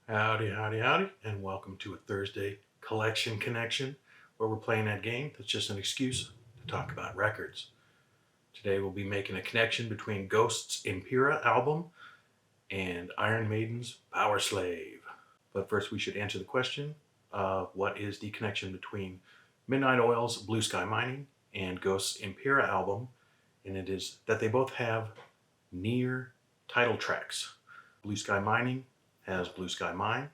Howdy, howdy, howdy, and welcome to a Thursday collection connection where we're playing that game that's just an excuse to talk about records. Today we'll be making a connection between Ghost's Impera album and Iron Maiden's Power Slave. But first we should answer the question what is the connection between Midnight Oil's Blue Sky Mining and Ghost's Impera album? And it is that they both have near title tracks. Blue Sky Mining has Blue Sky Mine,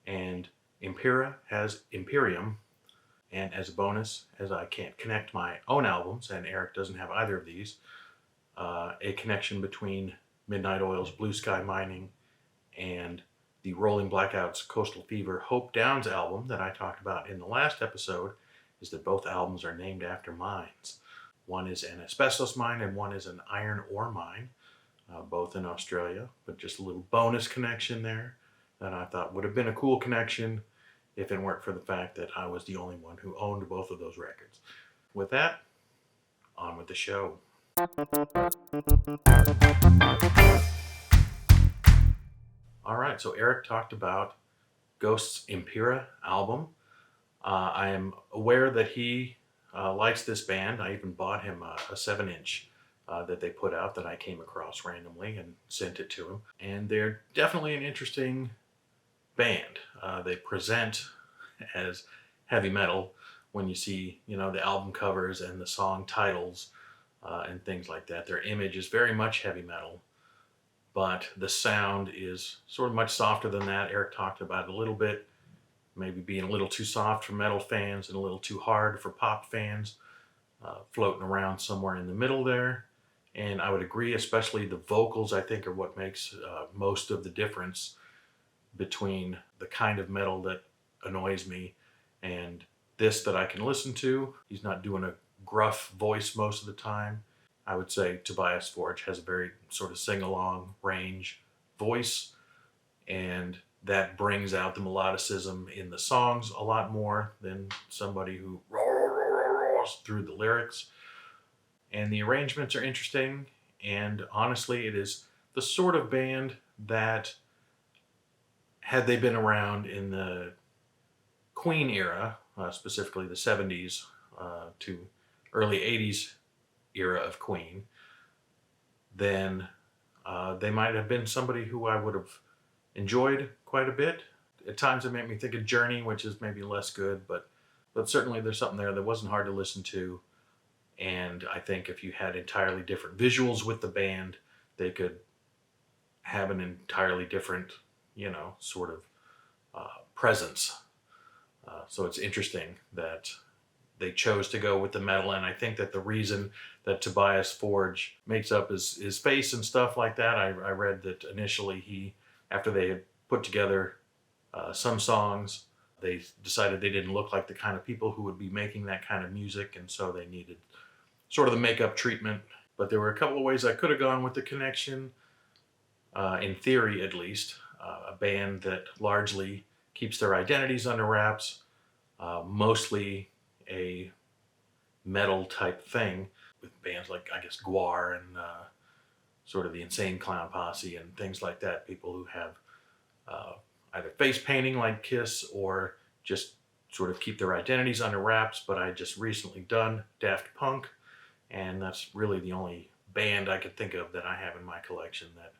and Impera has Imperium. And as a bonus, as I can't connect my own albums, and Eric doesn't have either of these, a connection between Midnight Oil's Blue Sky Mining and the Rolling Blackouts Coastal Fever Hope Downs album that I talked about in the last episode is that both albums are named after mines. One is an asbestos mine and one is an iron ore mine, both in Australia, but just a little bonus connection there that I thought would have been a cool connection if it weren't for the fact that I was the only one who owned both of those records. With that, on with the show. All right, so Eric talked about Ghost's Impera album. I am aware that he likes this band. I even bought him a 7-inch that they put out that I came across randomly and sent it to him. And they're definitely an interesting band. They present as heavy metal when you see, the album covers and the song titles and things like that. Their image is very much heavy metal, but the sound is sort of much softer than that. Eric talked about it a little bit, maybe being a little too soft for metal fans and a little too hard for pop fans, floating around somewhere in the middle there. And I would agree, especially the vocals, I think, are what makes most of the difference between the kind of metal that annoys me and this that I can listen to. He's not doing a gruff voice most of the time. I would say Tobias Forge has a very sort of sing-along range voice, and that brings out the melodicism in the songs a lot more than somebody who roars through the lyrics. And the arrangements are interesting, and honestly, it is the sort of band that, had they been around in the Queen era, specifically the 70s to early 80s era of Queen, then they might have been somebody who I would have enjoyed quite a bit. At times it made me think of Journey, which is maybe less good, but certainly there's something there that wasn't hard to listen to. And I think if you had entirely different visuals with the band, they could have an entirely different, sort of presence. So it's interesting that they chose to go with the metal, and I think that the reason that Tobias Forge makes up his face and stuff like that, I read that initially after they had put together some songs, they decided they didn't look like the kind of people who would be making that kind of music, and so they needed sort of the makeup treatment. But there were a couple of ways I could have gone with the connection, in theory at least. A band that largely keeps their identities under wraps, mostly a metal type thing, with bands like, I guess, Guar and sort of the Insane Clown Posse and things like that. People who have either face painting like Kiss or just sort of keep their identities under wraps. But I just recently done Daft Punk, and that's really the only band I could think of that I have in my collection that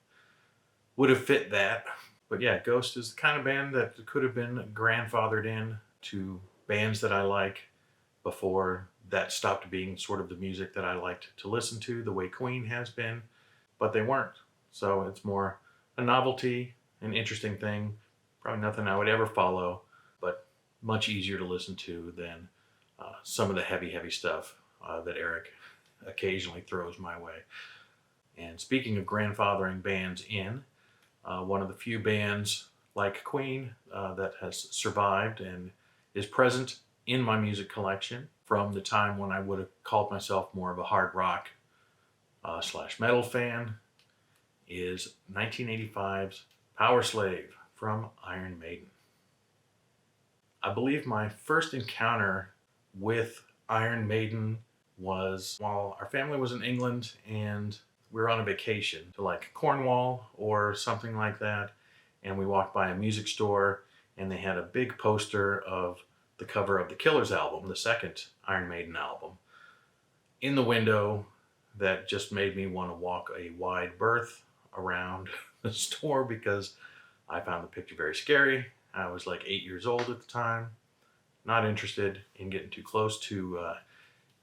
would have fit that. But yeah, Ghost is the kind of band that could have been grandfathered in to bands that I like before that stopped being sort of the music that I liked to listen to, the way Queen has been, but they weren't. So it's more a novelty, an interesting thing, probably nothing I would ever follow, but much easier to listen to than some of the heavy stuff that Eric occasionally throws my way. And speaking of grandfathering bands in, one of the few bands like Queen that has survived and is present in my music collection from the time when I would have called myself more of a hard rock / metal fan is 1985's Power Slave from Iron Maiden. I believe my first encounter with Iron Maiden was while our family was in England and we were on a vacation to like Cornwall or something like that. and we walked by a music store, and they had a big poster of the cover of the Killers album, the second Iron Maiden album, in the window. That just made me want to walk a wide berth around the store because I found the picture very scary. I was like 8 years old at the time, not interested in getting too close to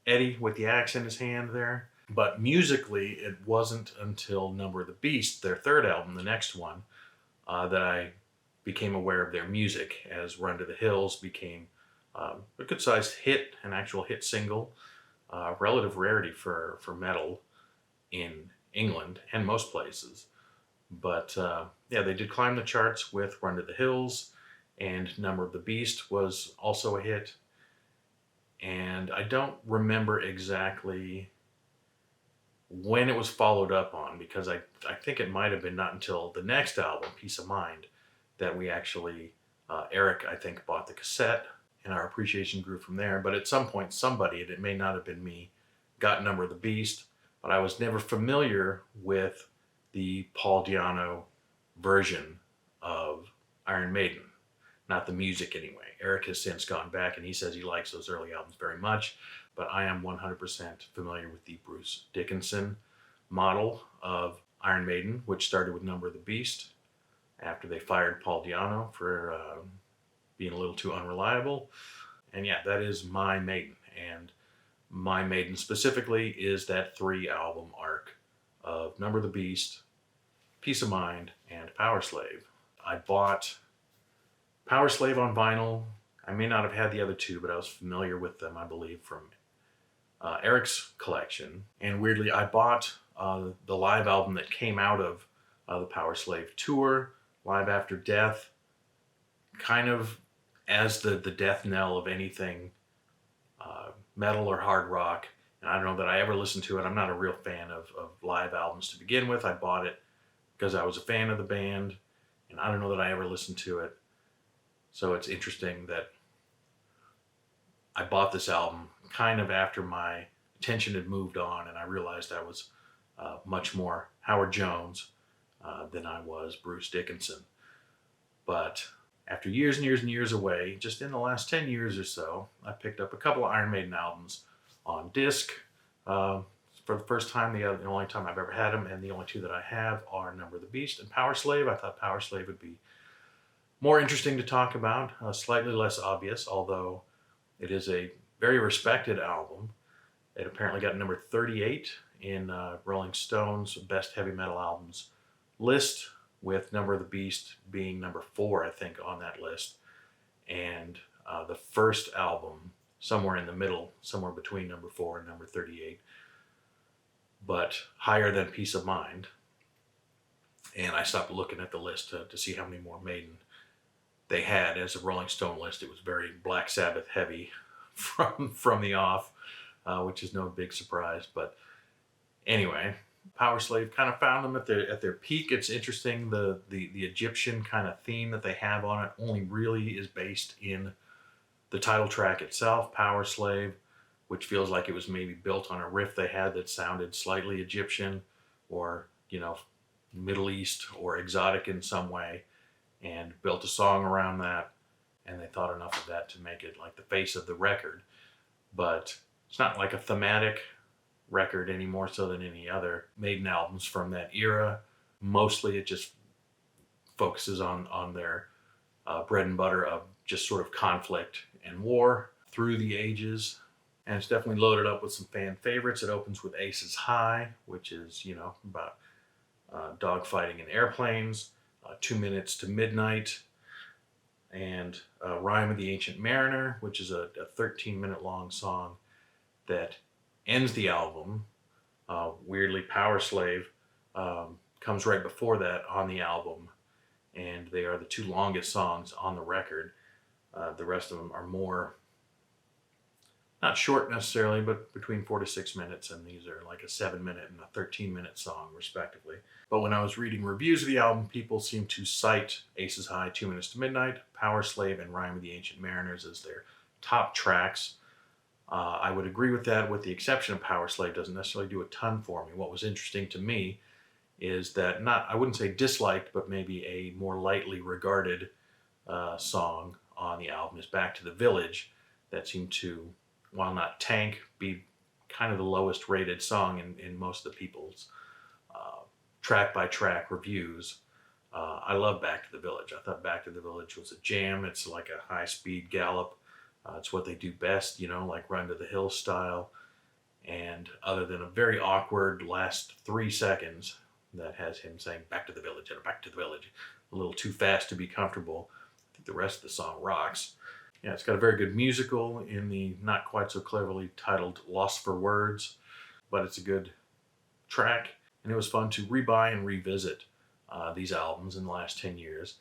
Eddie with the axe in his hand there. But musically, it wasn't until Number of the Beast, their third album, the next one, that I became aware of their music, as Run to the Hills became a good-sized hit, an actual hit single, relative rarity for metal in England and most places. But yeah, they did climb the charts with Run to the Hills, and Number of the Beast was also a hit. And I don't remember exactly when it was followed up on, because I think it might have been not until the next album, Peace of Mind, that we actually, Eric, I think, bought the cassette, and our appreciation grew from there. But at some point, somebody, and it may not have been me, got Number of the Beast, but I was never familiar with the Paul Di'Anno version of Iron Maiden. Not the music anyway. Eric has since gone back and he says he likes those early albums very much, but I am 100% familiar with the Bruce Dickinson model of Iron Maiden, which started with Number of the Beast after they fired Paul Di'Anno for being a little too unreliable. And yeah, that is my Maiden. And my Maiden specifically is that 3-album arc of Number of the Beast, Peace of Mind, and Power Slave. I bought Power Slave on vinyl. I may not have had the other two, but I was familiar with them, I believe, from Eric's collection. And weirdly, I bought the live album that came out of the Power Slave tour, Live After Death, kind of as the death knell of anything metal or hard rock. And I don't know that I ever listened to it. I'm not a real fan of live albums to begin with. I bought it because I was a fan of the band, and I don't know that I ever listened to it. So it's interesting that I bought this album kind of after my attention had moved on, and I realized I was much more Howard Jones than I was Bruce Dickinson. But after years and years and years away, just in the last 10 years or so, I picked up a couple of Iron Maiden albums on disc for the first time, the only time I've ever had them, and the only two that I have are Number of the Beast and Power Slave. I thought Power Slave would be more interesting to talk about, slightly less obvious, although it is a very respected album. It apparently got number 38 in Rolling Stone's Best Heavy Metal Albums list, with Number of the Beast being number 4, I think, on that list. And the first album, somewhere in the middle, somewhere between number 4 and number 38, but higher than Peace of Mind. And I stopped looking at the list to see how many more Maiden they had. As a Rolling Stone list, it was very Black Sabbath heavy from the off, which is no big surprise. But anyway, Power Slave kind of found them at their peak. It's interesting, the Egyptian kind of theme that they have on it only really is based in the title track itself, Power Slave, which feels like it was maybe built on a riff they had that sounded slightly Egyptian or, Middle East or exotic in some way, and built a song around that, and they thought enough of that to make it like the face of the record. But it's not like a thematic record any more so than any other Maiden albums from that era. Mostly it just focuses on their bread and butter of just sort of conflict and war through the ages. And it's definitely loaded up with some fan favorites. It opens with Aces High, which is, about dogfighting in airplanes, 2 Minutes to Midnight, and Rhyme of the Ancient Mariner, which is a 13-minute long song that ends the album. Weirdly, Power Slave comes right before that on the album, and they are the two longest songs on the record. The rest of them are more, not short necessarily, but between 4 to 6 minutes, and these are like a 7-minute and a 13-minute song, respectively. But when I was reading reviews of the album, people seem to cite Aces High, 2 Minutes to Midnight, Power Slave, and Rhyme of the Ancient Mariners as their top tracks. I would agree with that, with the exception of Power Slave doesn't necessarily do a ton for me. What was interesting to me is that not, I wouldn't say disliked, but maybe a more lightly regarded song on the album is Back to the Village, that seemed to, while not tank, be kind of the lowest rated song in most of the people's track by track reviews. I love Back to the Village. I thought Back to the Village was a jam. It's like a high speed gallop. It's what they do best, you know, like Run to the Hills style. And other than a very awkward last 3 seconds that has him saying back to the village and back to the village, a little too fast to be comfortable, I think the rest of the song rocks. Yeah, it's got a very good musical in the not quite so cleverly titled Lost for Words, but it's a good track. And it was fun to rebuy and revisit these albums in the last 10 years.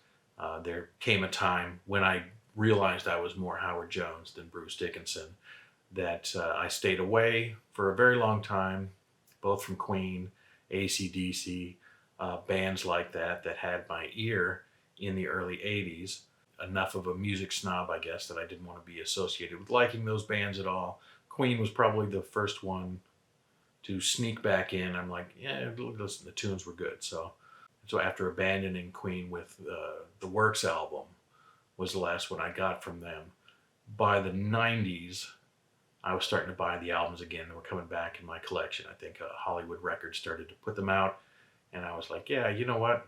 There came a time when I realized I was more Howard Jones than Bruce Dickinson, that I stayed away for a very long time, both from Queen, AC/DC, bands like that had my ear in the early 80s. Enough of a music snob, I guess, that I didn't want to be associated with liking those bands at all. Queen was probably the first one to sneak back in. I'm like, yeah, listen, the tunes were good. So after abandoning Queen with the Works album was the last one I got from them. By the 90s, I was starting to buy the albums again. They were coming back in my collection. I think Hollywood Records started to put them out, and I was like, yeah, you know what?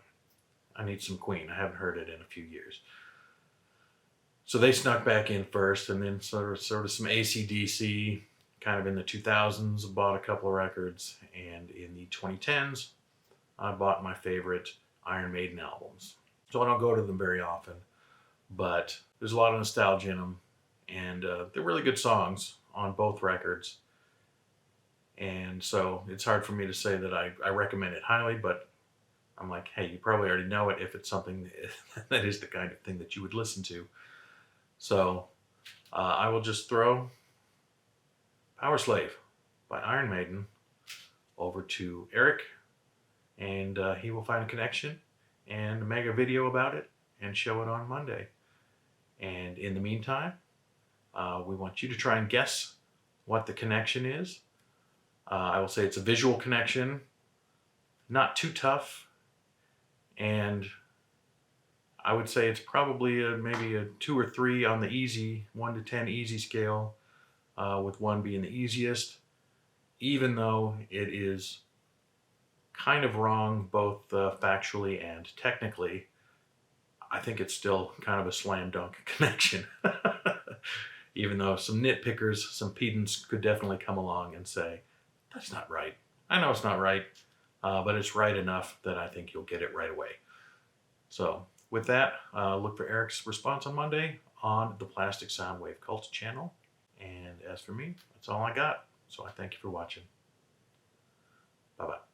I need some Queen. I haven't heard it in a few years. So they snuck back in first, and then sort of some AC/DC, kind of in the 2000s, bought a couple of records, and in the 2010s, I bought my favorite Iron Maiden albums. So I don't go to them very often, but there's a lot of nostalgia in them, and they're really good songs on both records. And so it's hard for me to say that I recommend it highly, but I'm like, hey, you probably already know it if it's something that is the kind of thing that you would listen to. So I will just throw Power Slave by Iron Maiden over to Eric, and he will find a connection and make a video about it and show it on Monday. And in the meantime, we want you to try and guess what the connection is. I will say it's a visual connection, not too tough, and I would say it's probably maybe a 2 or 3 on the easy, 1 to 10 easy scale, with 1 being the easiest, even though it is kind of wrong both factually and technically. I think it's still kind of a slam dunk connection. Even though some nitpickers, some pedants could definitely come along and say, that's not right. I know it's not right, but it's right enough that I think you'll get it right away. So with that, look for Eric's response on Monday on the Plastic Soundwave Cult channel. And as for me, that's all I got. So I thank you for watching. Bye-bye.